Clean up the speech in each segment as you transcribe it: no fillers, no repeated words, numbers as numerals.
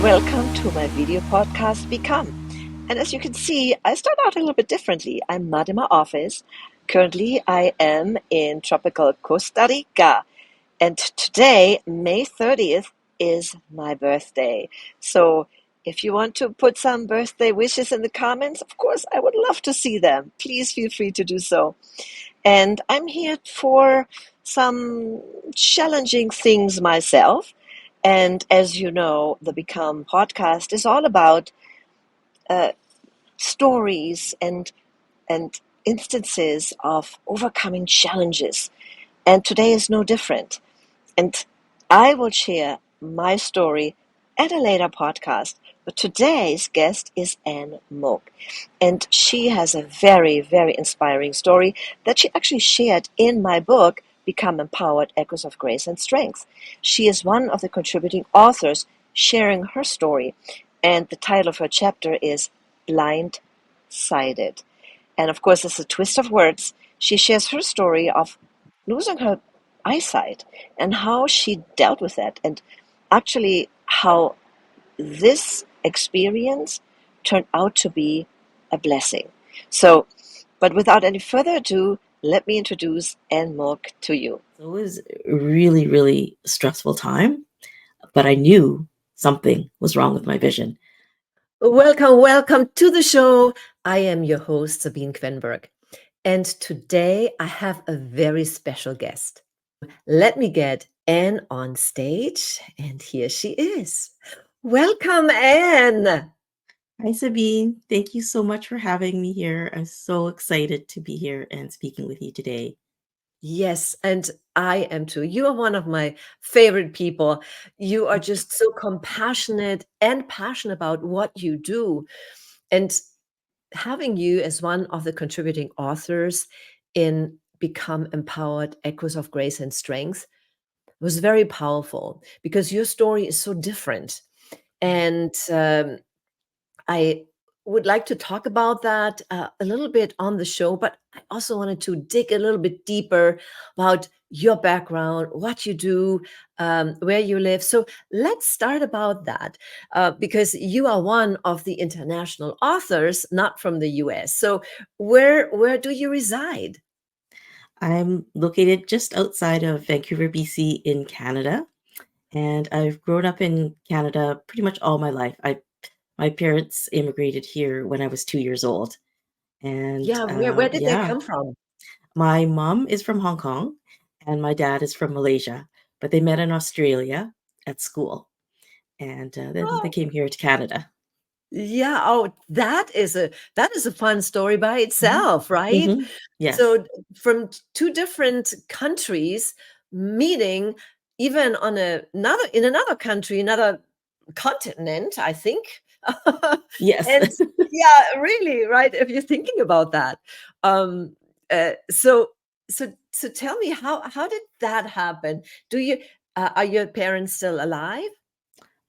welcome to my video podcast, Become. And as you can see, I start out a little bit differently. I'm not in my office. Currently, I am in tropical Costa Rica. And today, May 30th, is my birthday. So if you want to put some birthday wishes in the comments, of course, I would love to see them. Please feel free to do so. And I'm here for some challenging things myself. And as you know, the Become podcast is all about stories and instances of overcoming challenges. And today is no different. And I will share my story at a later podcast. But today's guest is Anne Moke. And she has a very, very inspiring story that she actually shared in my book, Become Empowered, Echoes of Grace and Strength. She is one of the contributing authors sharing her story. And the title of her chapter is Blind-Sided. And of course, it's a twist of words. She shares her story of losing her eyesight and how she dealt with that, and actually how this experience turned out to be a blessing. So, but without any further ado, let me introduce Anne Moke to you. It was a really, really stressful time, but I knew something was wrong with my vision. Welcome to the show. I am your host, Sabine Kvenberg. And today I have a very special guest. Let me get Anne on stage, and here she is. Welcome, Anne. Hi, Sabine. Thank you so much for having me here. I'm so excited to be here and speaking with you today. Yes, and I am too. You are one of my favorite people. You are just so compassionate and passionate about what you do. And having you as one of the contributing authors in Become Empowered, Echoes of Grace and Strength was very powerful because your story is so different. And I would like to talk about that a little bit on the show, but I also wanted to dig a little bit deeper about your background, what you do, where you live. So let's start about that because you are one of the international authors, not from the US. So where do you reside? I'm located just outside of Vancouver, BC in Canada, and I've grown up in Canada pretty much all my life. My parents immigrated here when I was 2 years old, and Yeah, where did they yeah, come from? my mom is from Hong Kong, and my dad is from Malaysia, but they met in Australia at school, and then they Oh, came here to Canada. yeah. Oh, that is a fun story by Mhm. itself, right? Mhm. Yes. So from two different countries meeting, even on another country, another continent, I think. Yes. And yeah, really, right? If you're thinking about that, um, so so tell me how did that happen? Do you are your parents still alive?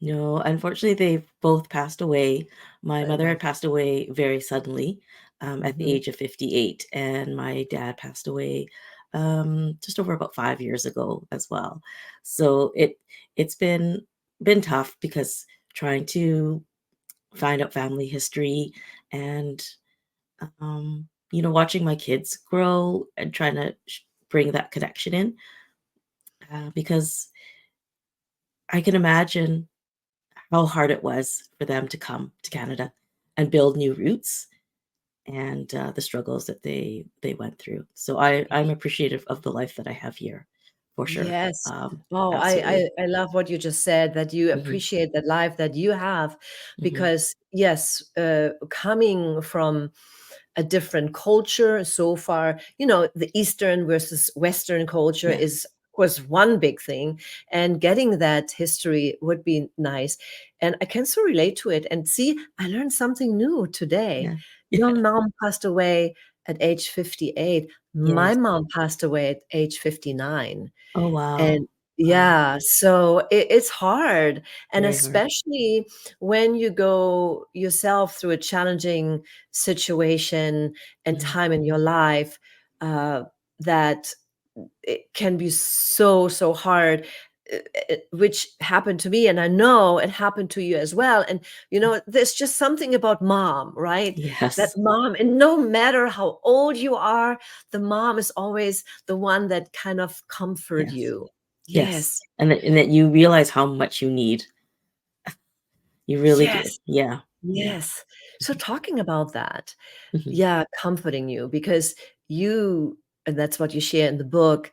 No, unfortunately, they've both passed away. My mother had passed away very suddenly, at the Mhm. age of 58, and my dad passed away, just over about 5 years ago as well. So it's been tough because trying to find out family history and, watching my kids grow and trying to bring that connection in, because I can imagine how hard it was for them to come to Canada and build new roots and the struggles that they went through. So I'm appreciative of the life that I have here, for sure. Yes. Oh, Absolutely. I love what you just said, that you Hmm. appreciate the life that you have, Hmm. because yes, coming from a different culture so far, the Eastern versus Western culture is, Yes. of course, one big thing, and getting that history would be nice. And I can so relate to it. And see, I learned something new today. Yeah. Your Yeah. mom passed away at age 58. My Yes. mom passed away at age 59. Oh wow. And Wow. yeah, so it's hard, and Very hard. especially when you go yourself through a challenging situation and Hmm. time in your life, uh, that it can be so hard. which happened to me, and I know it happened to you as well. And there's just something about mom, right? That Yes. mom, and no matter how old you are, the mom is always the one that kind of comfort Yes. you. Yes. Yes. And that you realize how much you need. You really do. Yes. Yeah. Yeah. Yes. So talking about that, Mhm. yeah, comforting you, because you, and that's what you share in the book,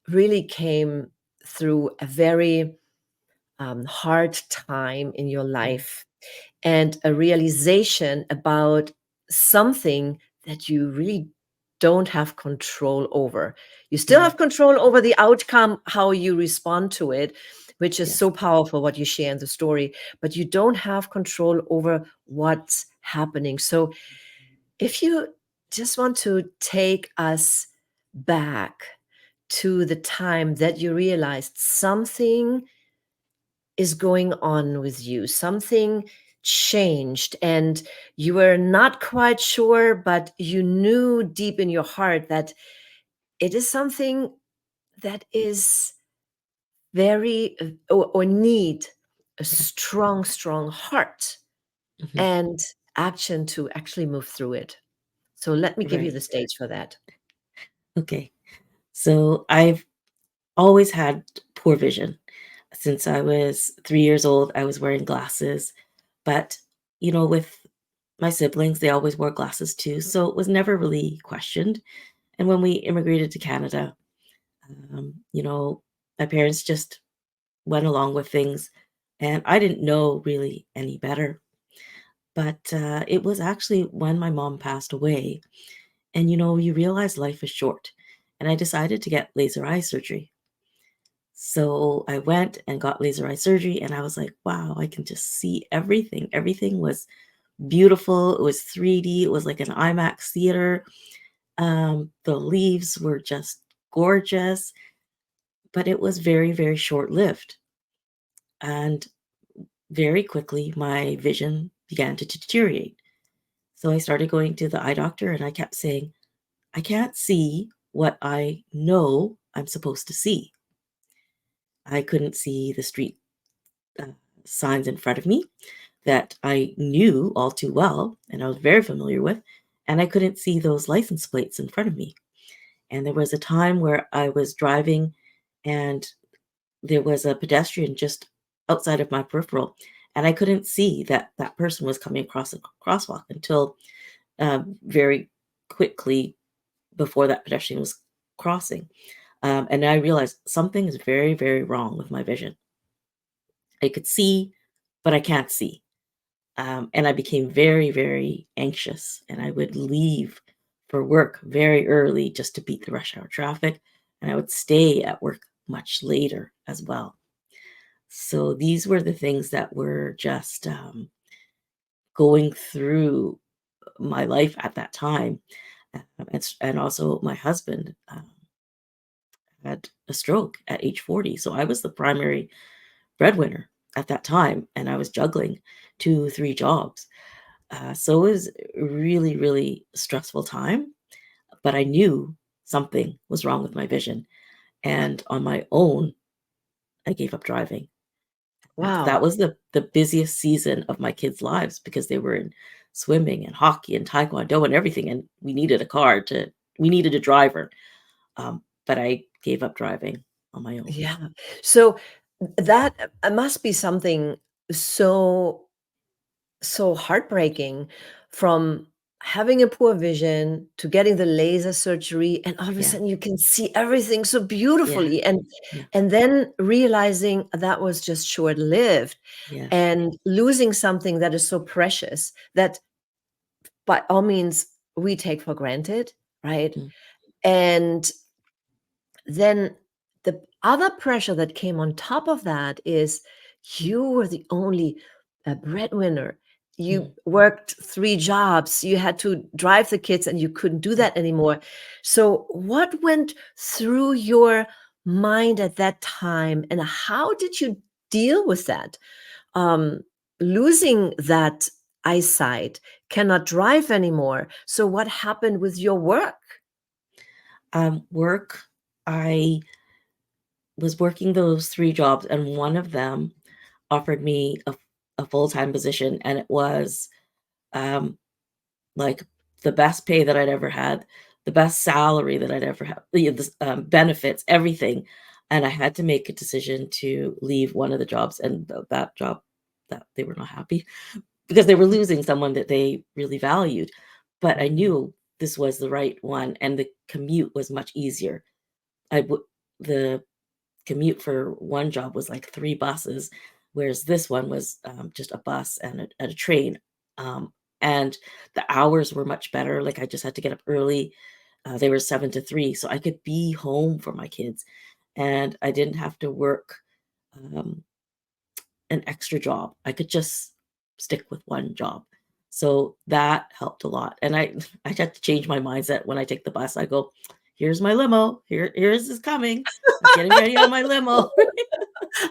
really came through a very hard time in your Mhm. life, and a realization about something that you really don't have control over. You still Yeah. have control over the outcome, how you respond to it, which is Yes. so powerful, what you share in the story, but you don't have control over what's happening. So if you just want to take us back to the time that you realized something is going on with you, something changed, and you were not quite sure, but you knew deep in your heart that it is something that is very, or need a Yeah. strong heart Mhm. and action to actually move through it. So let me give you Right. the stage for that. Okay. So I've always had poor vision. Since I was 3 years old, I was wearing glasses, but, with my siblings, they always wore glasses too, so it was never really questioned. And when we immigrated to Canada, you know, my parents just went along with things, and I didn't know really any better. But, it was actually when my mom passed away, and, you realize life is short, and I decided to get laser eye surgery. So I went and got laser eye surgery, and I was like, "Wow, I can just see everything." Everything was beautiful. It was 3D. It was like an IMAX theater. The leaves were just gorgeous, but it was very, very short-lived. And very quickly, my vision began to deteriorate. So I started going to the eye doctor, and I kept saying, "I can't see what I know I'm supposed to see." I couldn't see the street uh, signs in front of me that I knew all too well and I was very familiar with, and I couldn't see those license plates in front of me. And there was a time where I was driving and there was a pedestrian just outside of my peripheral, and I couldn't see that that person was coming across a crosswalk until very quickly before that pedestrian was crossing. And I realized something is very, very wrong with my vision. I could see, but I can't see. And I became very, very anxious, and I would leave for work very early just to beat the rush hour traffic, and I would stay at work much later as well. So these were the things that were just going through my life at that time. And also, my husband had a stroke at age 40. So I was the primary breadwinner at that time, and I was juggling two, three jobs. So it was a really, really stressful time, but I knew something was wrong with my vision. And on my own, I gave up driving. And that Wow. was the busiest season of my kids' lives because they were in swimming and hockey and taekwondo and everything. And we needed a driver. But I gave up driving on my own. Yeah. So that must be something so heartbreaking, from having a poor vision to getting the laser surgery, and all of a Yeah. sudden you can see everything so Yeah. beautifully, Yeah. and then realizing that was just short-lived, Yes. and losing something that is so precious, that by all means we take for granted, right? Mm. And then the other pressure that came on top of that is you were the only breadwinner. You Mm. worked 3 jobs. You had to drive the kids, and you couldn't do Mm. that anymore. So what went through your mind at that time, and how did you deal with that? Um, Losing that eyesight, cannot drive anymore. So what happened with your work? Work, I was working those 3 jobs, and one of them offered me a full-time position, and it was, um, like, the best pay that I'd ever had, the best salary that I'd ever had, benefits, everything, and I had to make a decision to leave one of the jobs, and that job, that they were not happy because they were losing someone that they really valued, but I Mhm. knew this was the right one, and the commute was much easier. I would the commute for one job was like 3 buses, whereas this one was, just a bus and a train, and the hours were much better, like, I just had to get up early, they were 7 to 3, so I could be home for my kids, and I didn't have to work, um, an extra job. I could just stick with one job. So that helped a lot, and I had to change my mindset when I take the bus. I go, "Here's my limo. Here's is coming. I'm getting ready on my limo."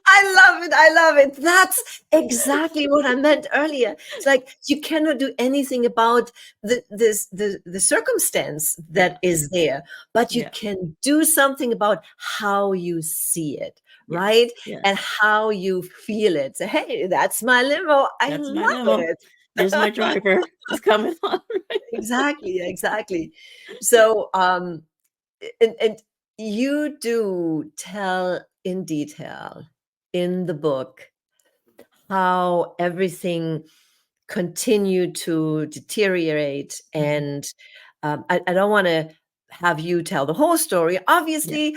I love it, I love it. That's exactly what I meant earlier. It's like you cannot do anything about the circumstance that Yeah, is there, but you yeah, can do something about how you see it, yes, right? And yes. how you feel it. Say, "Hey, that's my limo. I That's my love limo. it." Here's my driver. He's coming on. Exactly, exactly. So, and you do tell in detail in the book how everything continued to deteriorate, Mhm. and I don't want to have you tell the whole story. Yeah, Obviously,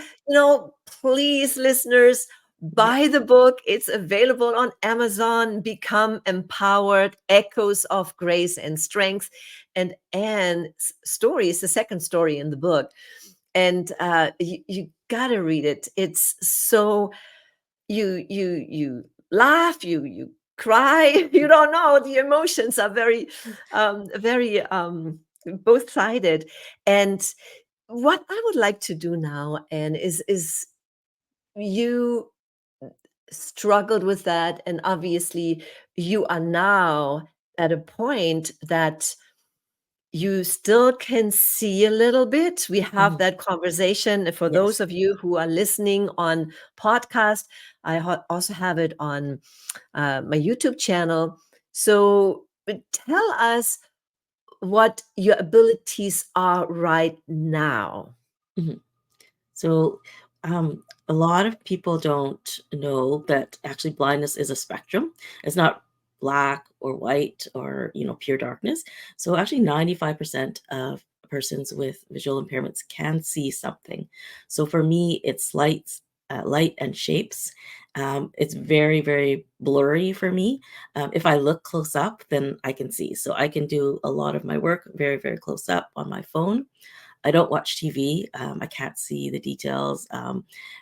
please, listeners, yeah, buy the book. It's available on Amazon. Become Empowered: Echoes of Grace and Strength. And Anne's story is the second story in the book. And you gotta read it. It's so you laugh, you cry, you don't know. The emotions are very both sided. And what I would like to do now, and is you struggled with that, and obviously you are now at a point that you still can see a little bit. We have mhm, that conversation. For yes, those of you who are listening on podcast, I also have it on my YouTube channel. So tell us what your abilities are right now. mhm. So, a lot of people don't know that actually blindness is a spectrum. It's not black or white or, pure darkness. So actually 95% of persons with visual impairments can see something. So for me, it's light and shapes. It's very, very blurry for me. If I look close up, then I can see. So I can do a lot of my work very, very close up on my phone. I don't watch TV. I can't see the details.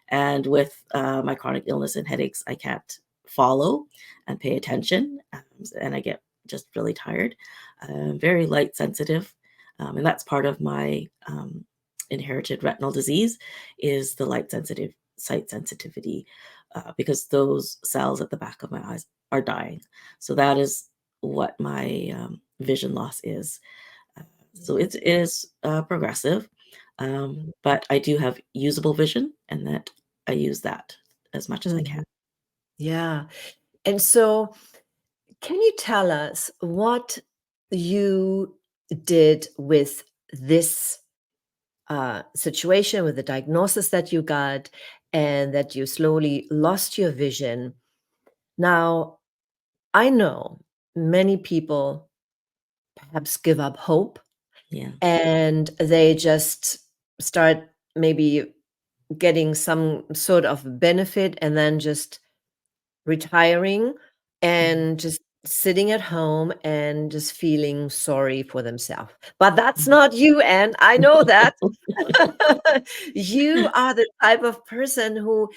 And with my chronic illness and headaches, I can't follow and pay attention. And I get just really tired. Very light sensitive. And that's part of my inherited retinal disease is the light sensitive sight sensitivity because those cells at the back of my eyes are dying. So that is what my vision loss is. So it is progressive, but I do have usable vision, and that I use that as much as I can. Mhm. Yeah. And so, can you tell us what you did with this situation, with the diagnosis that you got, and that you slowly lost your vision? Now, I know many people perhaps give up hope, Yeah. and they just start maybe getting some sort of benefit and then just retiring Mhm. and just sitting at home and just feeling sorry for themselves. But that's Mhm. not you, Anne. I know that. You are the type of person who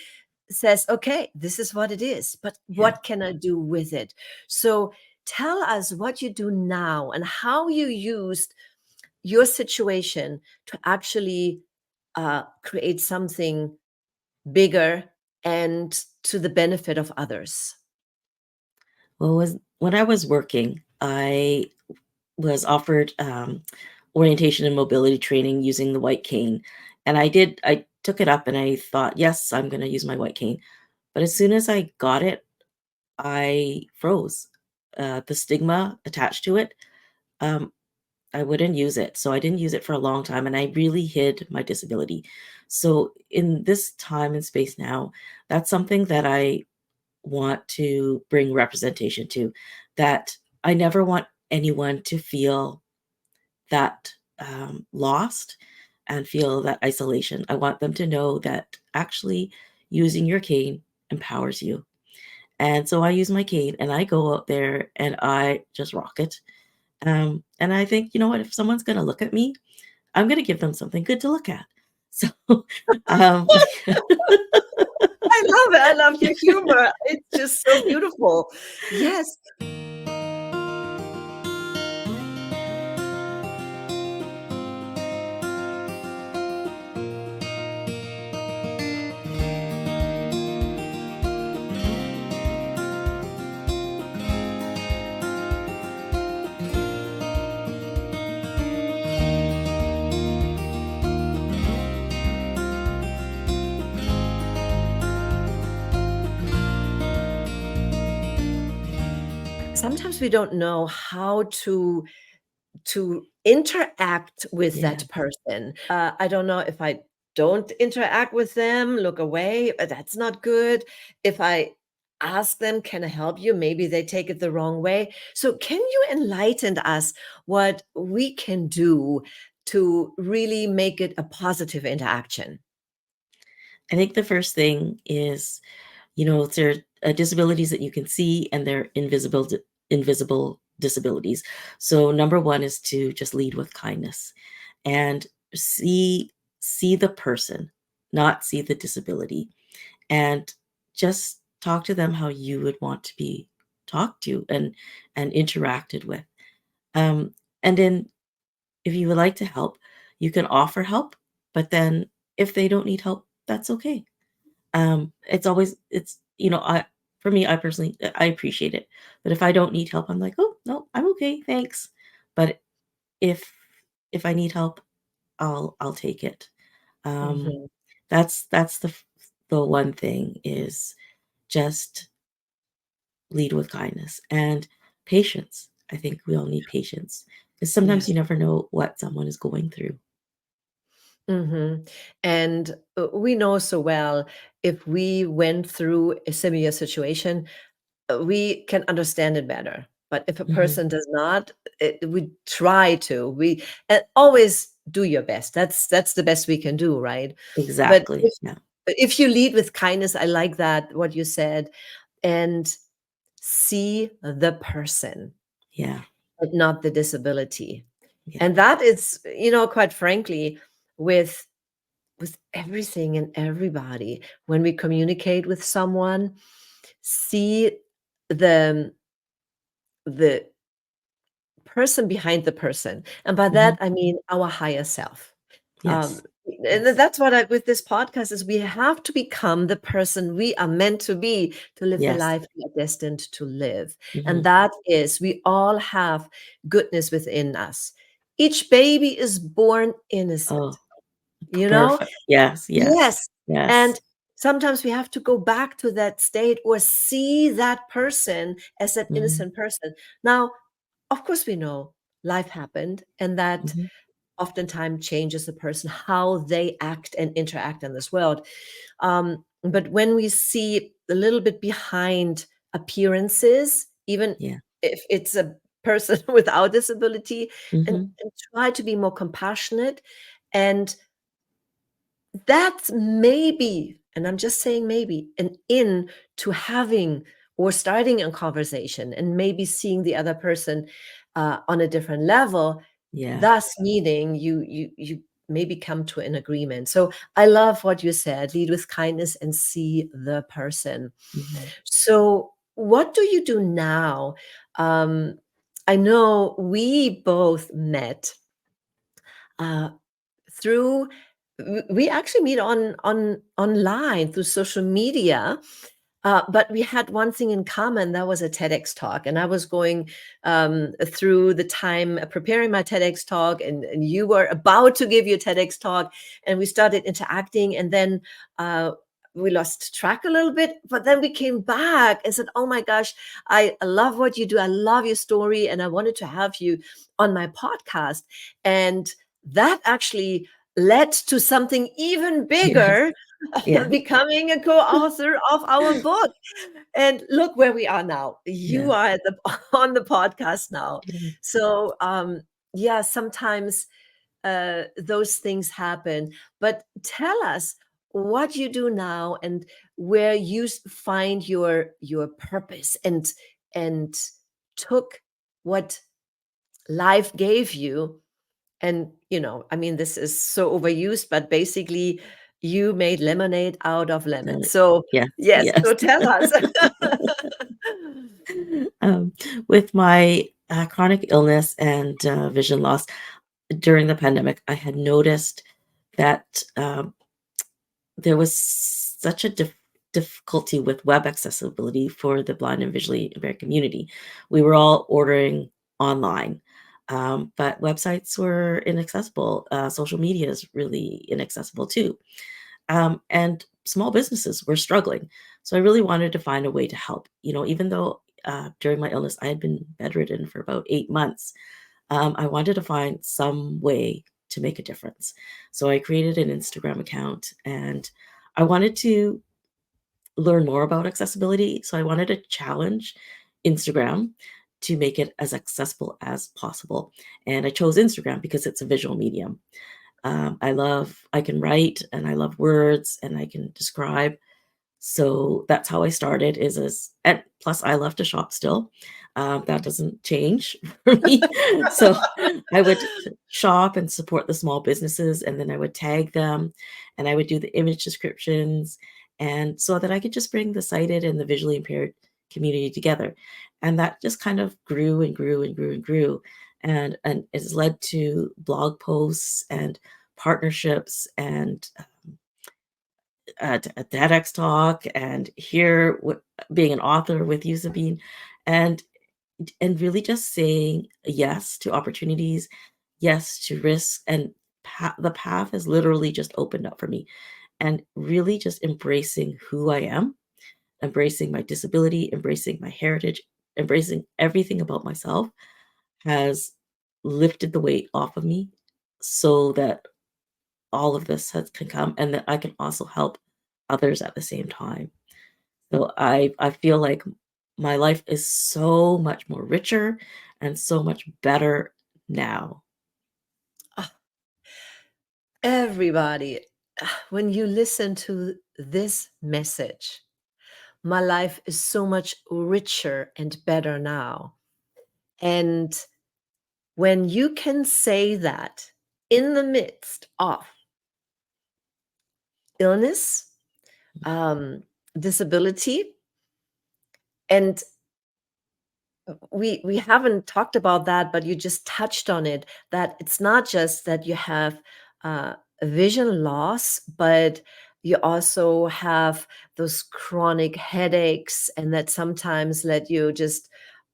says, "Okay, this is what it is, but Yeah. what can I do with it?" So tell us what you do now and how you used your situation to actually create something bigger and to the benefit of others. Well, was when I was working, I was offered orientation and mobility training using the white cane, and I took it up and I thought, yes, I'm going to use my white cane. But as soon as I got it, I froze. The stigma attached to it, um, I wouldn't use it. So I didn't use it for a long time and I really hid my disability. So in this time and space now, that's something that I want to bring representation to, that I never want anyone to feel that lost and feel that isolation. I want them to know that actually using your cane empowers you. And so I use my cane and I go out there and I just rock it. And I think, you know what, if someone's going to look at me, I'm going to give them something good to look at. So, um, I love it. I love your humor. It's just so beautiful. Yes. Sometimes we don't know how to interact with yeah, that person. I don't know if I don't interact with them, look away, that's not good. If I ask them, "Can I help you?" Maybe they take it the wrong way. So can you enlighten us what we can do to really make it a positive interaction? I think the first thing is, there are disabilities that you can see, and they're invisible disabilities. So number one is to just lead with kindness and see the person, not see the disability, and just talk to them how you would want to be talked to and interacted with. Um, and then if you would like to help, you can offer help, but then if they don't need help, that's okay. It's always it's I for me, I personally I appreciate it. But if I don't need help, I'm like, "Oh, no, I'm okay, thanks." But if if I need help, I'll take it. Um, Mhm. that's the one thing is just lead with kindness and patience. I think we all need patience because sometimes Yes. you never know what someone is going through. Mhm. And, we know so well if we went through a similar situation, we can understand it better. But if a Mhm. person does not, we try to. We always do your best. That's the best we can do, right? But Exactly. Yeah. if you lead with kindness, I like that what you said, and see the person, Yeah. but not the disability. Yeah. And that is, quite frankly, with everything and everybody, when we communicate with someone, see the the person behind the person. And by Mhm. that, I mean our higher self. Um, Yes. and Yes. that's what I with this podcast is we have to become the person we are meant to be to live the Yes. life we are destined to live. And Mhm. that is we all have goodness within us. Each baby is born Oh, innocent, you know? perfect. Yes, yes, Yes, yes. and sometimes we have to go back to that state or see that person as that Mhm, innocent person. Now, of course, we know life happened, and that mhm. oftentimes changes the person, how they act and interact in this world. But when we see a little bit behind appearances, even Yeah. if it's a person without disability, Mhm. and try to be more compassionate, and that's maybe, and I'm just saying maybe, an in to having or starting a conversation and maybe seeing the other person on a different level, Yeah. thus meaning you maybe come to an agreement. So I love what you said, lead with kindness and see the person. Mhm. So what do you do now? Um, I know we both met uh, through we actually meet on online through social media, But we had one thing in common. That was a TEDx talk, and I was going through the time preparing my TEDx talk, and you were about to give your TEDx talk, and we started interacting, and then we lost track a little bit, but then we came back and said, "Oh my gosh, I love what you do. I love your story, and I wanted to have you on my podcast." And that actually led to something even Yes. bigger, Yeah. becoming a co-author of our book. And look where we are now. You Yes. are at the on the podcast now. Yeah. So yeah, sometimes those things happen. But tell us what you do now and where you find your purpose and took what life gave you. And I mean, this is so overused, but basically you made lemonade out of lemons. Uh, So yes, yes, yes. so tell us. Um, with my chronic illness and vision loss during the pandemic, I had noticed that there was such a difficulty with web accessibility for the blind and visually impaired community. We were all ordering online, but websites were inaccessible. Social media is really inaccessible too. And small businesses were struggling. So I really wanted to find a way to help. Even though during my illness, I had been bedridden for about 8 months, I wanted to find some way to make a difference. So I created an Instagram account and I wanted to learn more about accessibility. So I wanted to challenge Instagram to make it as accessible as possible. And I chose Instagram because it's a visual medium. I can write and I love words and I can describe. So that's how I started and plus I love to shop still. That doesn't change for me. So I would shop and support the small businesses and then I would tag them and I would do the image descriptions and so that I could just bring the sighted and the visually impaired community together. And that just kind of grew and grew and grew and grew. And it has led to blog posts and partnerships and a TEDx talk and here being an author with you, Sabine, and really just saying yes to opportunities, yes to risks, and the path has literally just opened up for me, and really just embracing who I am, embracing my disability, embracing my heritage, embracing everything about myself has lifted the weight off of me so that all of this can come and that I can also help others at the same time. So I feel like my life is so much more richer and so much better now. Ah, everybody, when you listen to this message, my life is so much richer and better now. And when you can say that in the midst of illness, um, disability, and we haven't talked about that, but you just touched on it, that it's not just that you have a vision loss, but you also have those chronic headaches, and that sometimes let you just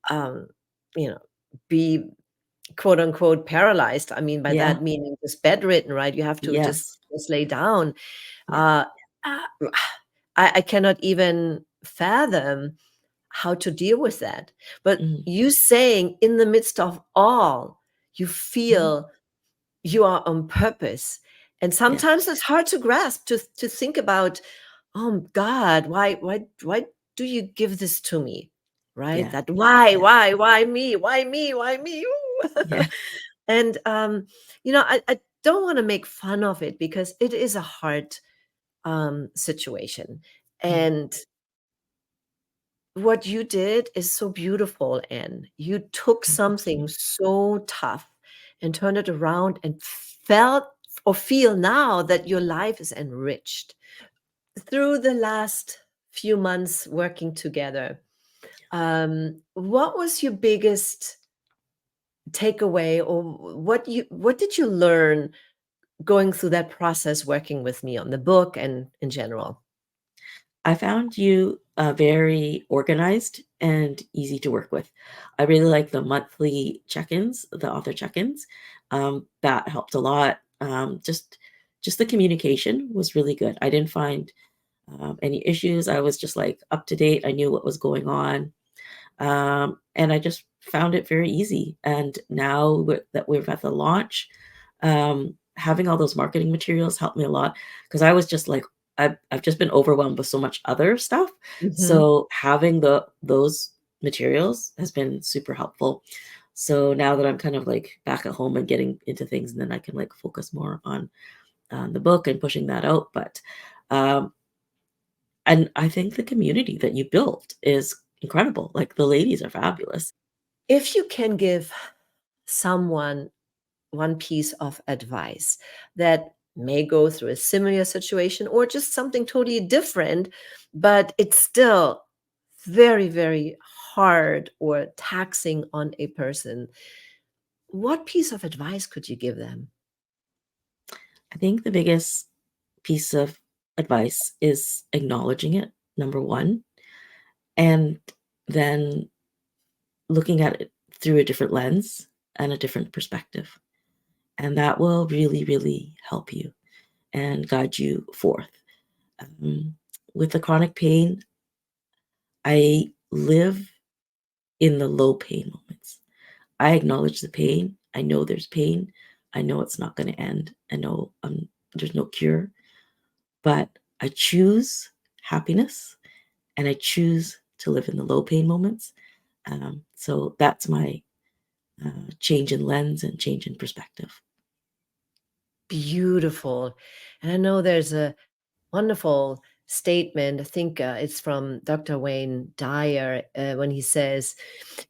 um, you know be quote unquote paralyzed. I mean by Yeah. that meaning just bedridden, right? You have to Yes. just lay down. Yeah. uh, uh, I cannot even fathom how to deal with that. But Mhm. you saying in the midst of all, you Mhm. feel you are on purpose. And Yes. sometimes it's hard to grasp, to think about, oh God, why do you give this to me? Right? Yeah. That Yeah. why me? Why me? Why me? Ooh. Yeah. And I don't want to make fun of it because it is a hard situation. Mm. And what you did is so beautiful, Anne. You took Thank you so something much. so tough and turned it around and felt or feel now that your life is enriched. Through the last few months working together, what was your biggest takeaway, or what did you learn going through that process working with me on the book and in general? I found you very organized and easy to work with. I really like the monthly check-ins, the author check-ins. That helped a lot. Just the communication was really good. I didn't find any issues. I was just like up to date. I knew what was going on. And I just found it very easy. And now that we're at the launch, having all those marketing materials helped me a lot because I was just like, I've just been overwhelmed with so much other stuff. Mhm. So having those materials has been super helpful. So now that I'm kind of like back at home and getting into things, and then I can like focus more on the book and pushing that out. But um, and I think the community that you built is incredible. Like, the ladies are fabulous. If you can give someone one piece of advice that may go through a similar situation or just something totally different, but it's still very, very hard or taxing on a person, what piece of advice could you give them? I think the biggest piece of advice is acknowledging it, number 1, and then looking at it through a different lens and a different perspective, and that will really, really help you and guide you forth. Um, with the chronic pain, I live in the low pain moments. I acknowledge the pain. I know there's pain. I know it's not gonna end. I know, there's no cure, but I choose happiness, and I choose to live in the low pain moments. So that's my, change in lens and change in perspective. Beautiful. And I know there's a wonderful statement. I think it's from Dr. Wayne Dyer when he says,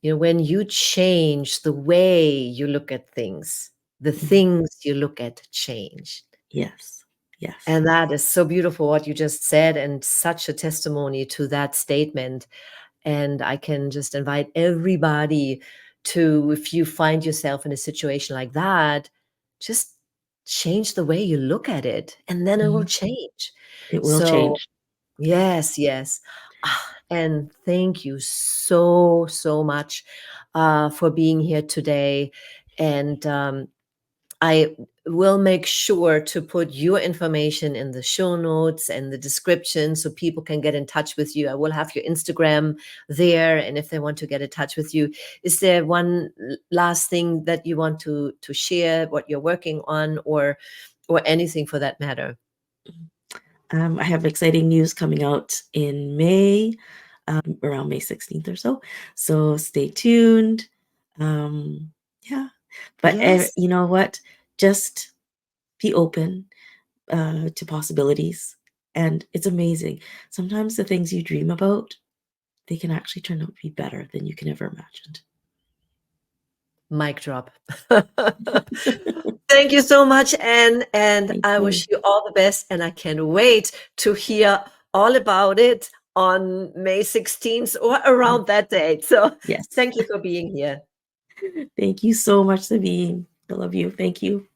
when you change the way you look at things, the Mhm. things you look at change. Yes. Yes. And that is so beautiful what you just said, and such a testimony to that statement. And I can just invite everybody to, if you find yourself in a situation like that, just change the way you look at it, and then it will Mhm. change. It will So, change. yes, yes. And thank you so, so much for being here today. And I will make sure to put your information in the show notes and the description so people can get in touch with you. I will have your Instagram there, and if they want to get in touch with you, is there one last thing that you want to share, what you're working on, or anything for that matter? I have exciting news coming out in May, around May 16th or so. So stay tuned. Yeah. But Yes. you know what? Just be open to possibilities. And it's amazing. Sometimes the things you dream about, they can actually turn out to be better than you can ever imagined. Mic drop. Thank you so much, Anne, and Thank I you. wish you all the best, and I can't wait to hear all about it on May 16th or Yes. around that date. So Yes. thank you for being here. Thank you so much, Sabine. I love you. Thank you.